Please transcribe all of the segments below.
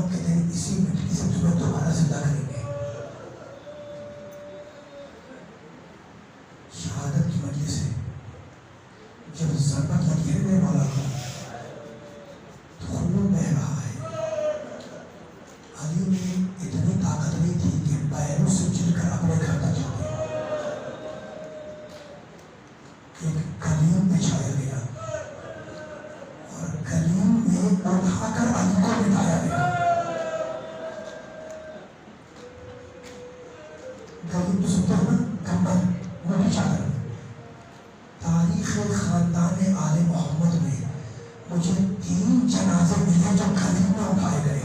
قیامت کے دن اسی مٹی سے تمہیں دوبارہ زندہ کریں گے. شہادت کی مجلس سے جب ضربت لگی ہے میرے مولا کو تو خون بہ رہا ہے. علی میں اتنی طاقت نہیں تھی کہ پیروں سے چل کر اپنے گھر تک جاتے. ایک کلیم بچھایا گیا اور کلیم میں اٹھا کر علی کو بٹھایا گیا. کلیم تو سنتے ہو نا, کمبل موٹی چادر. تاریخ خاندان آل محمد میں مجھے 3 جنازے ملے جو کلیم میں اٹھائے گئے.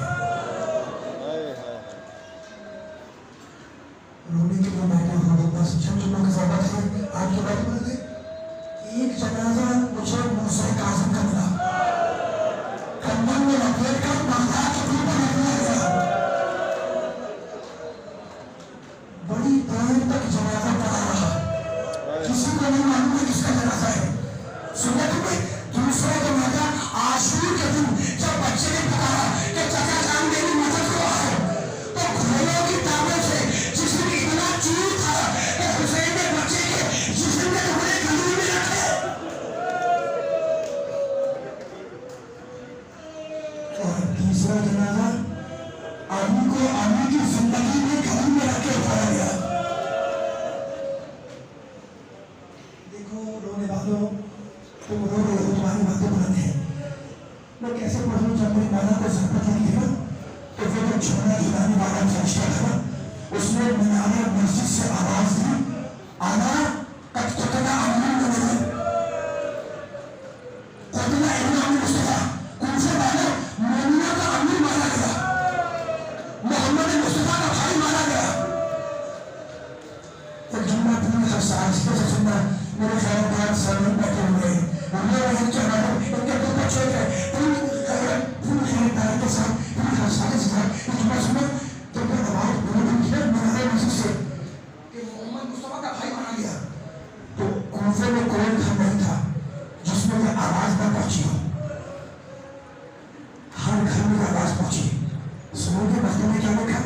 رونے کے لیے بیٹھے ہو بس جب تمہیں کی ضرورت ہے آپ کے بیٹھے ہوئے تھے. ایک جنازہ مجھے موسیٰ کاظم کا ملا, کمبل میں لپیٹ کر بغداد کے دل پر رکھ دیا گیا. بڑی دیر تک جنازہ پڑا رہا, کسی کو نہیں معلوم ہے کس کا جنازہ ہے. سنا تمہیں دوسرا جنازہ عاشور کے دن جب بچے نے پکارا کہ چچا جان میری مدد کو آؤ, تو گھوڑوں کی ٹانگوں سے جسم اتنا چور تھا کہ حسین نے بچے کے جسم کے ٹکڑے گلے میں رکھے. اور تیسرا جنازہ علی کو علی کی زندگی میں گھر میں رکھ کے اٹھایا گیا. دیکھو رونے والوں, تم رو رہے ہو, تمہاری باتیں بلند ہیں. میں کیسے پڑھوں جب میری مولا کو ضرورت لگی ہے نا, تو وہ جو چھوڑا ہلانے والا فرشتہ تھا اس نے مینار مسجد سے آواز دی, آنا قد قتل علی المؤمنین, قتل ابن عم مصطفیٰ, کوفہ والوں مومنوں کا امیر مارا گیا, محمد مصطفیٰ کا بھائی مارا گیا. اور جمعہ پوری حساس سے سننا, میرے خیال میں سامنے بیٹھے ہوئے ہیں, ان کے دو بچے تھے, پوری خیرداری کے ساتھ پوری حساس کے ساتھ جمعہ سنا تو پھر آواز بلند کی مینار مسجد سے کہ محمد مصطفیٰ کا بھائی مارا گیا. تو کوفے میں کوئی گھر نہیں تھا جس میں یہ آواز نہ پہنچی ہو, ہر گھر میں آواز پہنچی. سنو گے باتوں میں کیا لکھا,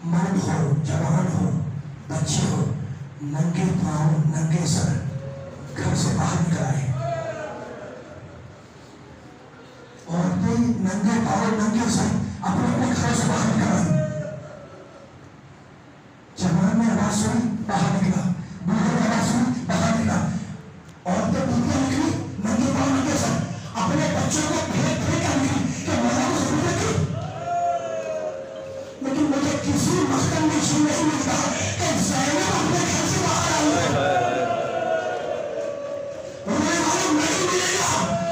مرد ہو, جوان ہو, بچے ہو, ننگے پاؤں ننگے سر گھر سے باہر نکل آئے. عورتیں ننگے پاؤں ننگے سر اپنے اپنے گھروں سے باہر نکل آئی. جوان نے آواز سنی باہر نکلا, بوڑھے نے آواز سنی باہر نکلا. عورتیں بوڑھیاں نکلی ننگے پاؤں ننگے سر, اپنے بچوں کو پھینک پھینک کر نکلی کہ مولا کو ضرورت ہے. لیکن مجھے کسی مختم میں جی نہیں ملتا کہ زینب اپنے گھر سے باہر آئی. رونے والوں نہیں ملے گا,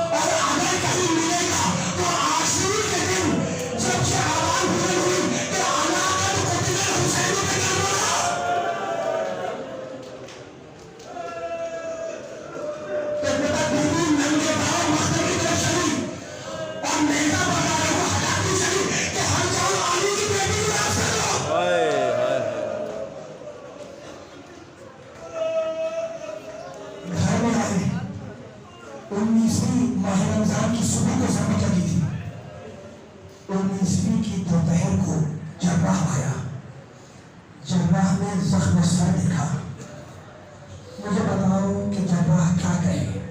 اور اگر کہیں ملے گا تو عاشور کے دن جب یہ آواز بلند ہوئی کہ انا قد قتل حسین بن کربلا, تو بیٹا بیوی ننگے پاؤں مختم کی طرف چلی اور نیزہ بغیر وہ ہٹاتی چلی کہ ہم جاؤ علی کی بیٹی کو راز کر دو. گھر میں آئے, 19ویں ماہ رمضان کی صبح کو ضرورت لگی تھی. 19ویں کی دوپہر کو جراح آیا. جراح نے زخم سر دیکھا. مجھے بتاؤ کہ جراح کیا کہے.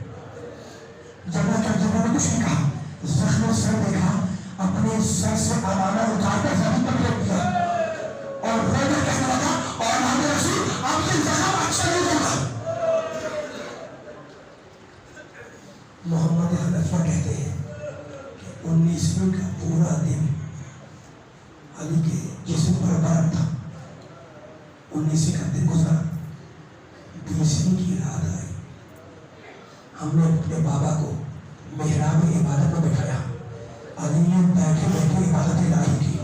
جراح نے کچھ نہیں کہا, زخم سر دیکھا, اپنے سر سے امامہ اتار کر زمین پر پھینک دیا اور رو کر کہنے لگا, اور محمد رسول آپ کے زخم اچھا نہیں ہوگا. محمد حنفیہ کہتے ہیں کہ 19ویں کا پورا دن علی کے جسم پر برم تھا. 19ویں کا دن گزرا, 20ویں کی رات آئی. ہم نے اپنے بابا کو محراب عبادت میں بٹھایا. علی نے بیٹھے بیٹھے عبادت الہی کی.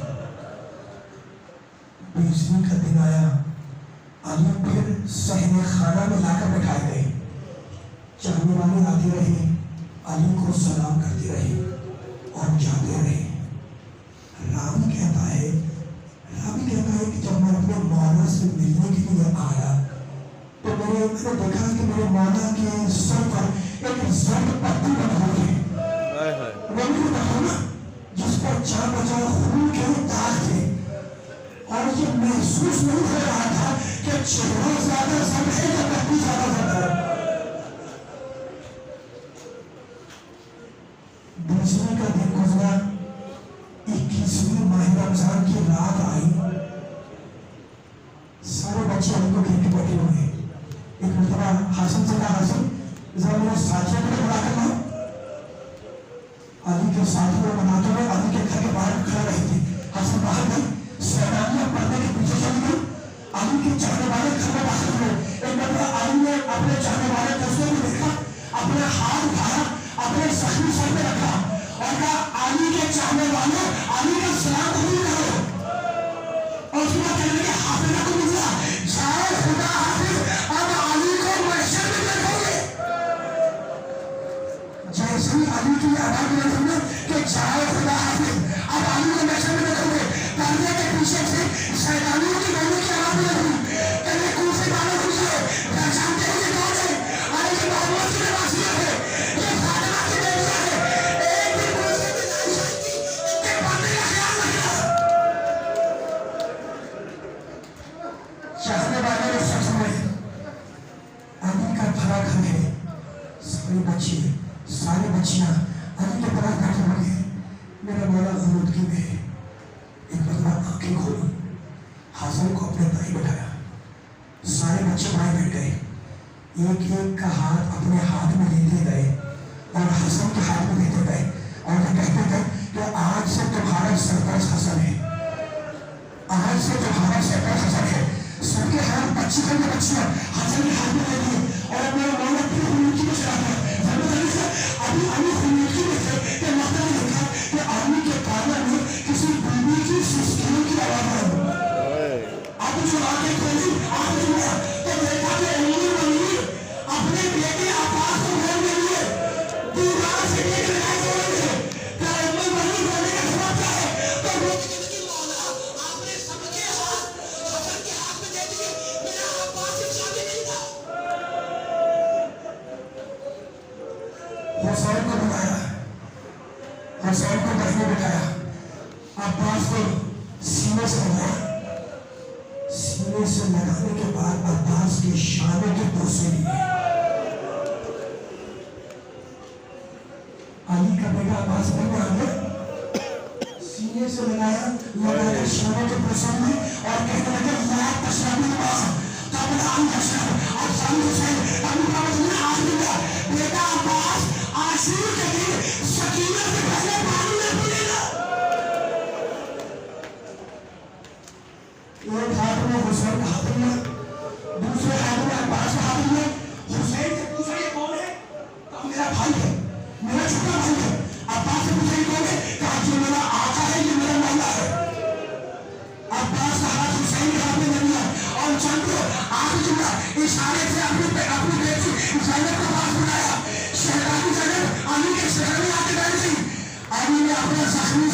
20ویں کا دن آیا, علی پھر صحن خانہ میں لا کر بٹھائے گئے. چاہنے والے آتے رہے, علی کو سلام کرتے رہے اور جاتے رہے. راوی کہتا ہے کہ جب میں اپنے مولا سے ملنے کے لیے آیا تو میں نے دیکھا کہ میرے مولا کے سر پر ایک زرد پٹی بندھی ہے. وہ بھی دیکھو نا, جس پر جا بجا خون کے داغ تھے اور یہ محسوس نہیں ہو رہا تھا کہ چہرہ زیادہ زم ہے یا کبھی زیادہ زم ہے. بیسویں کا دن گزرا, 21ویں ماہ رمضان کی رات آئی. سارے بچے علی کو گھر کے بیٹھے ہوئے. ایک مرتبہ حسن سے کہا, حسن ذرا میرے ساتھیوں کو بلا کر لاؤ. علی کے ساتھیوں بناتے ہوئے علی کے گھر کے باہر کھڑے رہے تھے. حسن باہر گئی, سیدانیاں پردے کے پیچھے چلی گئی. علی کے چاہنے والے گھر میں داخل ہوئے. ایک مرتبہ علی نے اپنے چاہنے والے دوستوں کو دیکھا, اپنا ہاتھ اٹھایا, اپنے زخمی سر پہ رکھا اور کہا علی کے چاہنے والوں, علی کا سلام قبول کرو. اور اس کے بعد کہنے لگے حافظہ کو ملا, جائے خدا حافظ, اب علی کو محشر میں دیکھو گے. جیسے ہی علی کی آواز میں سننا کہ جائے خدا حافظ, اب علی کو محشر میں دیکھو گے, پردے کے پیچھے سے شیطانیوں کی گولی کی آواز میں سنی. کہنے کوفے والوں کو یہ پہچانتے ہیں یہ کون ہے؟ علی کے محمد کی نواسیت ہے, یہ فاطمہ کی بیٹیاں ہے. ایک دن کوفے میں نہیں جائے گی, ان کے پردے کا خیال رکھنا. چاہنے والے نے سچ میں علی کا بھرا گھر ہے. سارے بچے, سارے بچیاں علی کے طرف بیٹھے ہوئے ہیں. میرا مولا غنودگی میں ہے. ایک مرتبہ آنکھیں کھولی, حسن کو اپنے دائیں بٹھایا. سارے بچے بائیں بیٹھ گئے. ایک ایک کا ہاتھ اپنے ہاتھ میں لیتے گئے اور حسن کے ہاتھ میں دیتے گئے اور وہ کہتے گئے کہ آج سے تمہارا سرپرست حسن ہے, آج سے تمہارا سرپرست حسن ہے. سب کے ہاتھ بچی کے بچیاں حسن کے ہاتھ میں لے لیے اور میرا مولا پھر خنودگی میں چلا گیا. ابھی علی خنودگی میں تھے کہ مقدر نے دیکھا کہ علی کے کانوں میں کسی بیوی کی سسکیوں کی آواز آئی. اب جو آنکھیں کھولی, آنکھ جھولا تو دیکھا کہ امیر منیر اپنے بیٹے عباس کو گھر میں لیے دیوار سے دیکھ رہے تھے. کہ امیر منیر بولنے کا سبب کیا ہے؟ تو وہ کہنے لگی مولا آپ نے سب کے ہاتھ حسن کے ہاتھ میں دے دیے, میرا عباس سے شادی نہیں تھا. حسین کو بلایا, حسین کو دہنے بٹھایا, عباس کو سینے سے لگایا. سینے سے لگانے کے بعد عباس کے شانے کے بوسے لیے. علی کا بیٹا عباس بن گیا, سینے سے لگایا, لگایا شانے کے بوسے لیے اور کہنے لگے لا تشرب الماء قبل ان یشرب. اب سامنے حسین ابو بکر نے ہاتھ لیا, بیٹا عباس عاشور کے دن سکینہ سے پہلے پانی نہ پیے گا. ایک ہاتھ میں حسین کا ہاتھ لیا, دوسرے ہاتھ میں عباس کا ہاتھ لیا. حسین سے پوچھا یہ کون ہے؟ کہا میرا بھائی ہے, میرا چھوٹا بھائی ہے. عباس سے پوچھا یہ کون ہے؟ کہا یہ میرا آقا ہے, یہ میرا مولا ہے. عباس کا ہاتھ حسین کے ہاتھ میں لیا اور چند آخری جملہ اشارے سے اپنی بیٹی زینب کو پاس بلایا. شہزادی زینب علی کے شہر میں آ کے بیٹھ گئی. علی نے اپنے زخمی